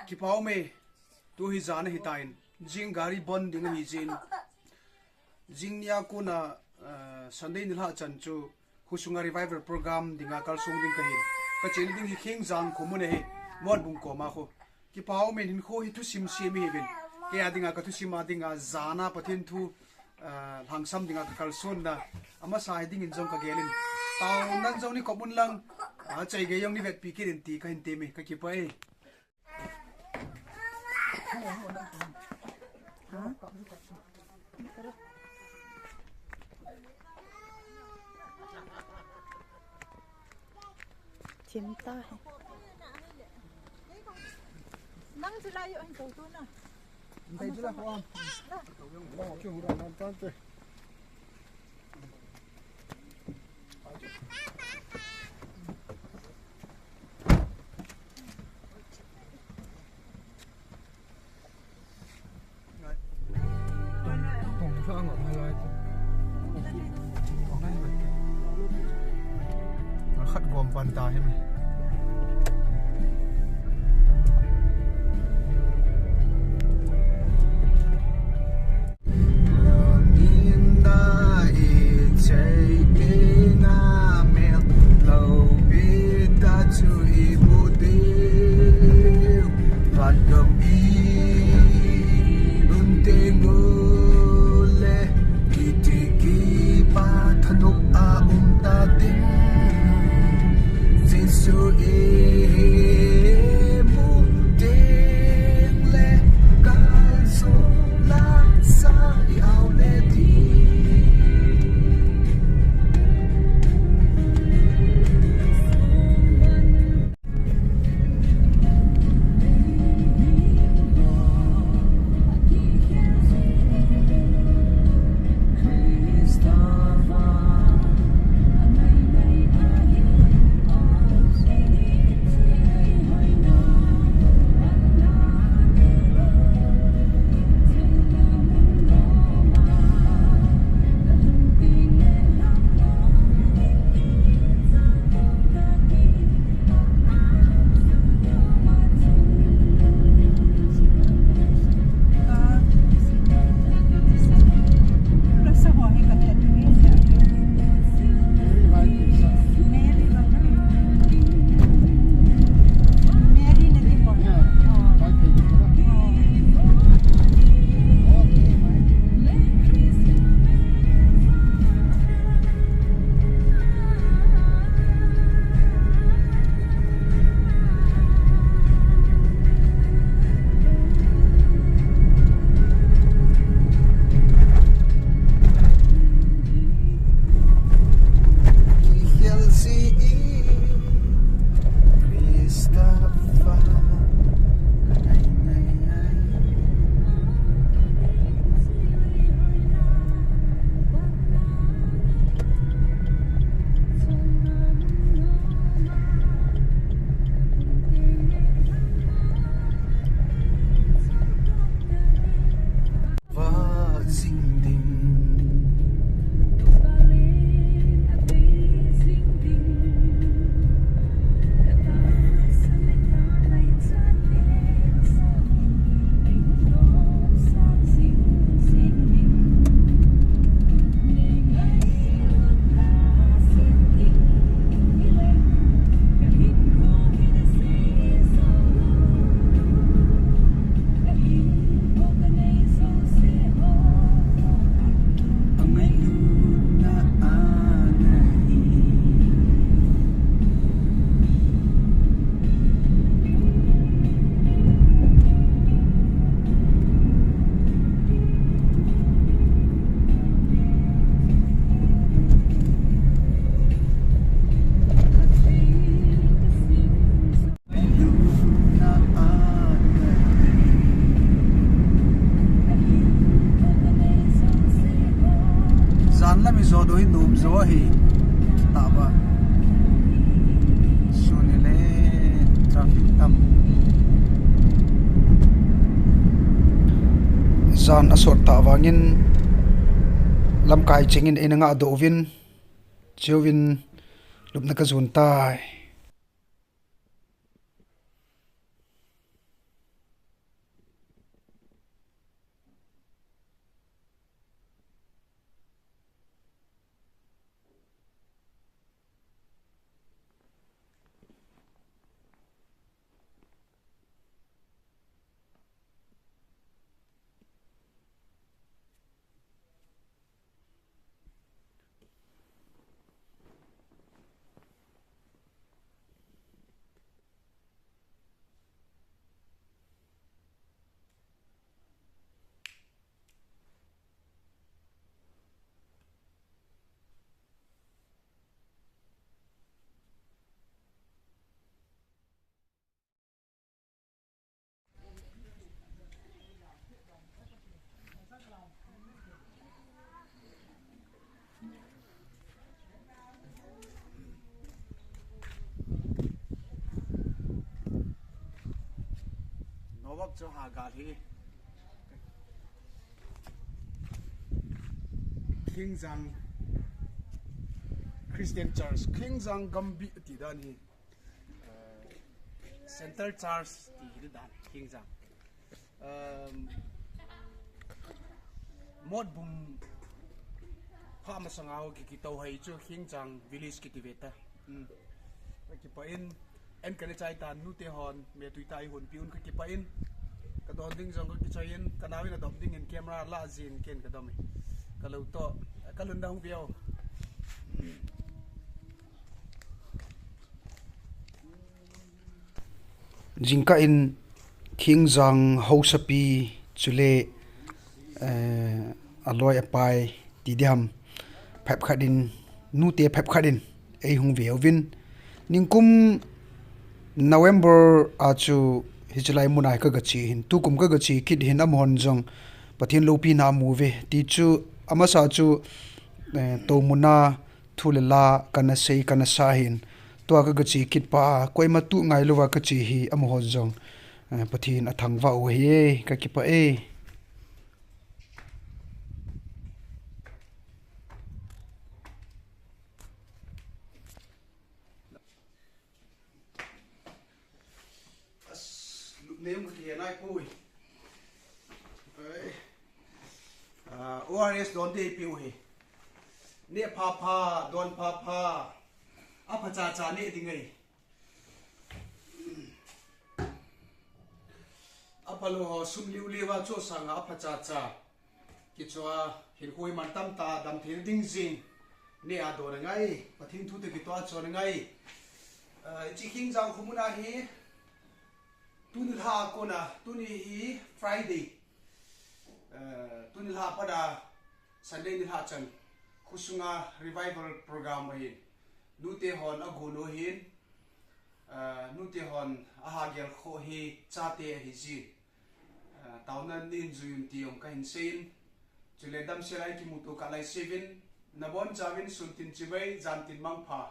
ki pau me tu hi zana hi tain jing gari bon ding hi jin jing nia ko na Sunday nilha chan chu husunga revival program dinga kal sung ding kahin ka chel ding hi khengjang khomune he mon bung ko ma kho ki pau me hin kho hi tu sim sim hi ben ke adinga ka tu sim adinga zana pathin thu hangsam dinga kal son na ama sai ding in jong ka gelin tau nan jong ni kopun lang chai ge yong ni vet pi ki rin ti ka hin te me ka ki pai चिंता है nang sila yung tuto na Hintay sila ko am. Wala ko hura nan tante. Tong sa ngọc highlight. Còn đây vậy. Nó khát gồm bàn tay hết mày. Doi num zo hi taba sunile traffic tam zan asort ta wangin lamkai chingin enanga dovin chewin lupna ka zun tai cho hà gà thì KHENGJANG Christian Church KHENGJANG Gambi ti da ni Center Church ti da KHENGJANG mod bum pha ma sangao ki tau hai chu KHENGJANG village ki tiveta ki pa in en kan chai tan nu te hon me tui tai hun piun ki pa in ka don ding jong ki chai in kanawi na dom ding in camera la zin ken ka dom ka lo to ka lun dang bio jingka in KHENGJANG hausapi chule aloi apai ti diam phep khadin nu te phep khadin ei hung viovin ningkum November achu hijlai munai ka gachi hin tu kum ka gachi kid hin am hon jong pathin lopi na move ti chu amasa chu to muna thulela kana sei kana sa hin to ka gachi kid pa koima tu ngai luwa ka chi hi am hon jong pathin athang wa o he ka ki pa e nêm cái này cùi, ORS đón đi piu hi, nè pha đón pha, apa cha nè đi ngay, apa lo sum liu wa cho sang apa cha, cái cho hiện cùi man tam ta đam thiên ding zin, nè ado ngay, pathin thu te cái toa cho ngay, chỉ KHENGJANG không muốn hi. Tunilha kona tuni hi Friday tunilha pada Sunday nilha chan khusunga revival program hi nute hon aguno hin nute hon ahagel kho hi chate hi ji taunan nin juyun tiom ka hin sein chule dam selai ki mutu kalai 7 nabon chawin suntin chibai jantin mangpha